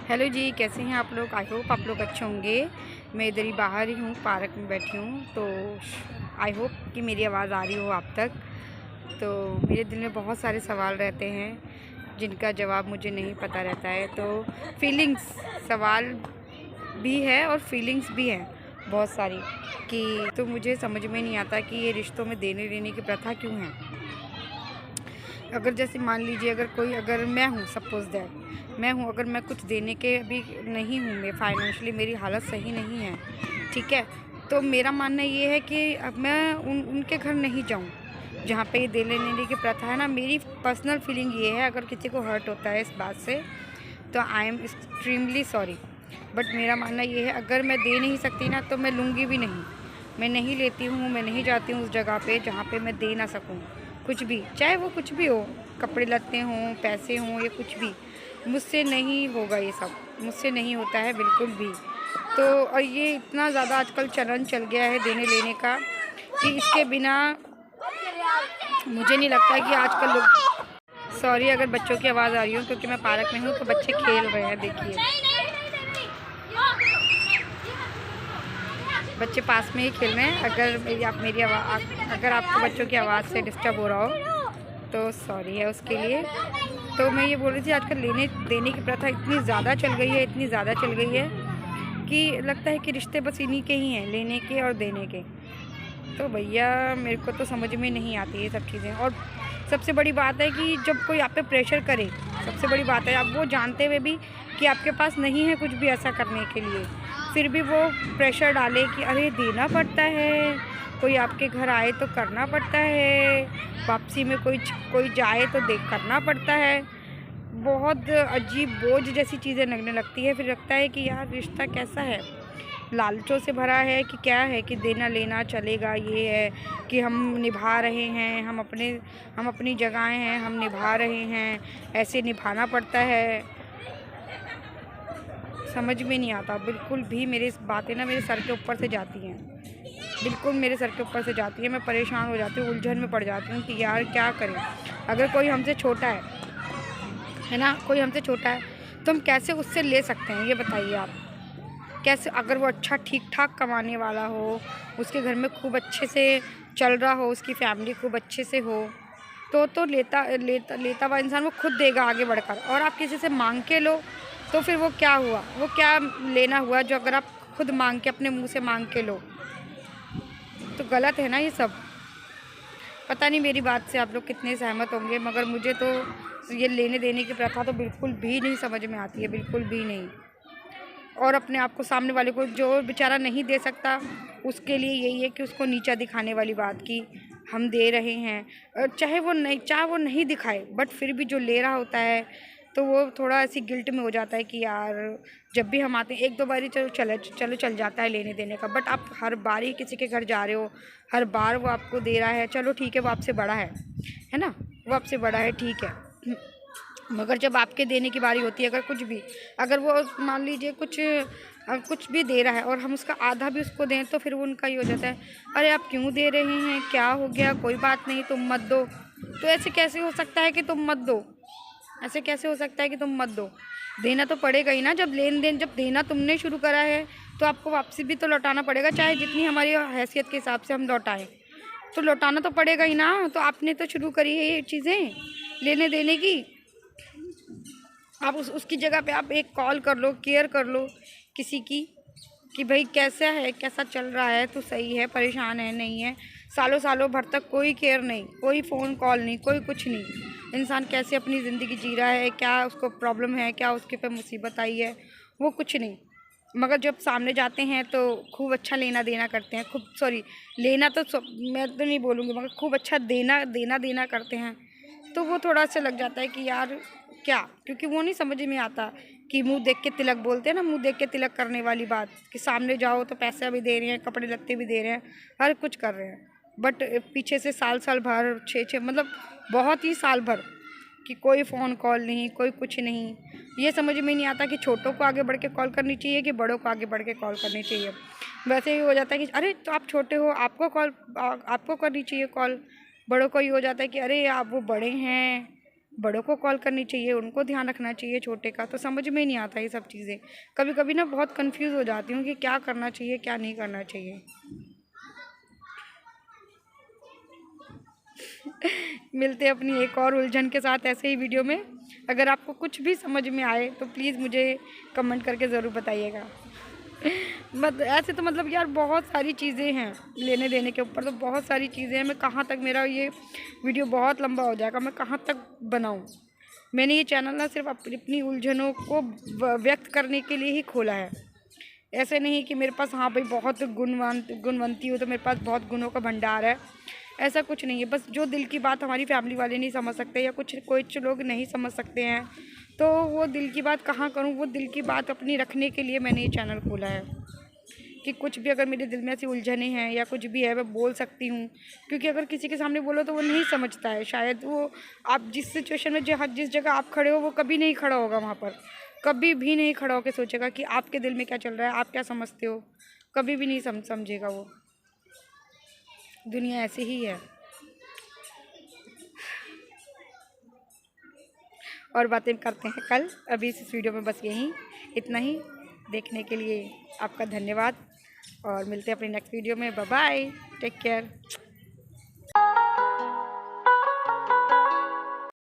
Hello जी, कैसे हैं आप लोग। आई होप आप लोग अच्छे होंगे। मैं इधर ही बाहर ही हूँ, पार्क में बैठी हूँ। तो आई होप कि मेरी आवाज़ आ रही हो आप तक। तो मेरे दिल में बहुत सारे सवाल रहते हैं जिनका जवाब मुझे नहीं पता रहता है। तो फीलिंग्स, सवाल भी है और फीलिंग्स भी हैं बहुत सारी, कि तो मुझे समझ में नहीं आता कि ये रिश्तों में देने लेने की प्रथा क्यों है। अगर जैसे मान लीजिए, अगर मैं हूँ, सपोज दैट मैं हूँ, अगर मैं कुछ देने के अभी नहीं हूँ, मैं फाइनेंशियली मेरी हालत सही नहीं है, ठीक है। तो मेरा मानना ये है कि अब मैं उनके घर नहीं जाऊँ जहाँ पे ये देने लेने की प्रथा है ना। मेरी पर्सनल फीलिंग ये है, अगर किसी को हर्ट होता है इस बात से तो I am extremely sorry. But मेरा मानना ये है, अगर मैं दे नहीं सकती ना तो मैं लूँगी भी नहीं। मैं नहीं लेती हूँ, मैं नहीं जाती हूँ उस जगह पे जहाँ पे मैं दे ना सकूँ कुछ भी, चाहे वो कुछ भी हो, कपड़े लत्ते हों, पैसे हों या कुछ भी। मुझसे नहीं होगा ये सब, मुझसे नहीं होता है बिल्कुल भी। तो और ये इतना ज़्यादा आजकल चलन चल गया है देने लेने का कि इसके बिना मुझे नहीं लगता है कि आजकल लोग। सॉरी अगर बच्चों की आवाज़ आ रही हो, क्योंकि मैं पार्क में हूँ तो बच्चे खेल रहे हैं। देखिए बच्चे पास में ही खेल रहे हैं। अगर आपको बच्चों की आवाज़ से डिस्टर्ब हो रहा हो तो सॉरी है उसके लिए। तो मैं ये बोल रही थी, आजकल लेने देने की प्रथा इतनी ज़्यादा चल गई है, इतनी ज़्यादा चल गई है कि लगता है कि रिश्ते बस इन्हीं के ही हैं, लेने के और देने के। तो भैया मेरे को तो समझ में नहीं आती ये सब चीज़ें। और सबसे बड़ी बात है कि जब कोई आप पे प्रेशर करे, सबसे बड़ी बात है, आप वो जानते हुए भी कि आपके पास नहीं है कुछ भी ऐसा करने के लिए, फिर भी वो प्रेशर डाले कि अरे देना पड़ता है, कोई आपके घर आए तो करना पड़ता है, वापसी में कोई कोई जाए तो देख करना पड़ता है। बहुत अजीब बोझ जैसी चीज़ें लगने लगती है। फिर लगता है कि यार रिश्ता कैसा है, लालचों से भरा है कि क्या है, कि देना लेना चलेगा, ये है कि हम निभा रहे हैं, हम अपनी जगहें हैं, हम निभा रहे हैं, ऐसे निभाना पड़ता है। समझ में नहीं आता बिल्कुल भी। मेरी बातें ना मेरे सर के ऊपर से जाती हैं, बिल्कुल मेरे सर के ऊपर से जाती है। मैं परेशान हो जाती हूँ, उलझन में पड़ जाती हूँ कि यार क्या करें। अगर कोई हमसे छोटा है ना, कोई हमसे छोटा है तो हम कैसे उससे ले सकते हैं, ये बताइए आप। कैसे, अगर वो अच्छा ठीक ठाक कमाने वाला हो, उसके घर में खूब अच्छे से चल रहा हो, उसकी फैमिली खूब अच्छे से हो, तो लेता लेता लेता हुआ इंसान वो खुद देगा आगे बढ़कर। और आप किसी से मांग के लो तो फिर वो क्या हुआ, वो क्या लेना हुआ जो अगर आप खुद मांग के, अपने मुंह से मांग के लो, तो गलत है ना ये सब। पता नहीं मेरी बात से आप लोग कितने सहमत होंगे, मगर मुझे तो ये लेने देने की प्रथा तो बिल्कुल भी नहीं समझ में आती है, बिल्कुल भी नहीं। और अपने आप को, सामने वाले को जो बेचारा नहीं दे सकता, उसके लिए यही है कि उसको नीचा दिखाने वाली बात की हम दे रहे हैं। चाहे वो नहीं दिखाए, बट फिर भी जो ले रहा होता है तो वो थोड़ा ऐसी गिल्ट में हो जाता है कि यार जब भी हम आते हैं, एक दो बारी चलो चल जाता है लेने देने का। बट आप हर बार ही किसी के घर जा रहे हो, हर बार वो आपको दे रहा है, चलो ठीक है वो आपसे बड़ा है ना, वो आपसे बड़ा है, ठीक है। मगर जब आपके देने की बारी होती है, अगर कुछ भी, अगर वो मान लीजिए कुछ भी दे रहा है और हम उसका आधा भी उसको दें, तो फिर वो उनका ये हो जाता है, अरे आप क्यों दे रहे हैं, क्या हो गया, कोई बात नहीं तुम मत दो। तो ऐसे कैसे हो सकता है कि तुम मत दो, ऐसे कैसे हो सकता है कि तुम मत दो। देना तो पड़ेगा ही ना, जब लेन देन, जब देना तुमने शुरू करा है तो आपको वापसी भी तो लौटाना पड़ेगा, चाहे जितनी हमारी हैसियत के हिसाब से हम लौटाएं, तो लौटाना तो पड़ेगा ही ना। तो आपने तो शुरू करी है ये चीज़ें लेने देने की। आप उसकी जगह पे आप एक कॉल कर लो, केयर कर लो किसी की, कि भाई कैसा है, कैसा चल रहा है, तो सही है, परेशान है, नहीं है। सालों सालों भर तक कोई केयर नहीं, कोई फ़ोन कॉल नहीं, कोई कुछ नहीं। इंसान कैसे अपनी ज़िंदगी जी रहा है, क्या उसको प्रॉब्लम है, क्या उसके पे मुसीबत आई है, वो कुछ नहीं। मगर जब सामने जाते हैं तो खूब अच्छा लेना देना करते हैं, खूब सॉरी लेना तो मैं तो नहीं बोलूँगी, मगर खूब अच्छा देना देना देना करते हैं। तो वो थोड़ा सा लग जाता है कि यार क्या, क्योंकि वो नहीं समझ में आता कि मुंह देख के तिलक बोलते हैं ना, मुंह देख के तिलक करने वाली बात, कि सामने जाओ तो पैसा भी दे रहे हैं, कपड़े लत्ते भी दे रहे हैं, हर कुछ कर रहे हैं, बट पीछे से साल साल भर, छः मतलब बहुत ही साल भर, कि कोई फ़ोन कॉल नहीं, कोई कुछ नहीं। ये समझ में नहीं आता कि छोटों को आगे बढ़ के कॉल करनी चाहिए कि बड़ों को आगे बढ़ के कॉल करनी चाहिए। वैसे ही हो जाता है कि अरे तो आप छोटे हो, आपको करनी चाहिए कॉल। बड़ों को ये हो जाता है कि अरे आप वो बड़े हैं, बड़ों को कॉल करनी चाहिए, उनको ध्यान रखना चाहिए छोटे का, तो समझ में ही नहीं आता ये सब चीज़ें। कभी कभी ना बहुत कंफ्यूज हो जाती हूँ कि क्या करना चाहिए क्या नहीं करना चाहिए। मिलते हैं अपनी एक और उलझन के साथ ऐसे ही वीडियो में। अगर आपको कुछ भी समझ में आए तो प्लीज़ मुझे कमेंट करके ज़रूर बताइएगा। मत ऐसे तो मतलब यार बहुत सारी चीज़ें हैं, लेने देने के ऊपर तो बहुत सारी चीज़ें हैं। मैं कहाँ तक, मेरा ये वीडियो बहुत लंबा हो जाएगा, मैं कहाँ तक बनाऊँ। मैंने ये चैनल ना सिर्फ अपनी अपनी उलझनों को व्यक्त करने के लिए ही खोला है। ऐसे नहीं कि मेरे पास हाँ भाई बहुत गुणवंती हूँ तो मेरे पास बहुत गुणों का भंडार है, ऐसा कुछ नहीं है। बस जो दिल की बात हमारी फैमिली वाले नहीं समझ सकते या कुछ लोग नहीं समझ सकते हैं, तो वो दिल की बात कहाँ करूँ, वो दिल की बात अपनी रखने के लिए मैंने ये चैनल खोला है कि कुछ भी अगर मेरे दिल में ऐसी उलझने हैं या कुछ भी है मैं बोल सकती हूँ। क्योंकि अगर किसी के सामने बोलो तो वो नहीं समझता है शायद, वो आप जिस सिचुएशन में जिस जगह आप खड़े हो वो कभी नहीं खड़ा होगा वहाँ पर, कभी भी नहीं खड़ा होकर सोचेगा कि आपके दिल में क्या चल रहा है, आप क्या समझते हो, कभी भी नहीं समझेगा वो। दुनिया ऐसी ही है। और बातें करते हैं कल, अभी इस वीडियो में बस यही इतना ही। देखने के लिए आपका धन्यवाद और मिलते हैं अपनी नेक्स्ट वीडियो में। Bye bye, take care.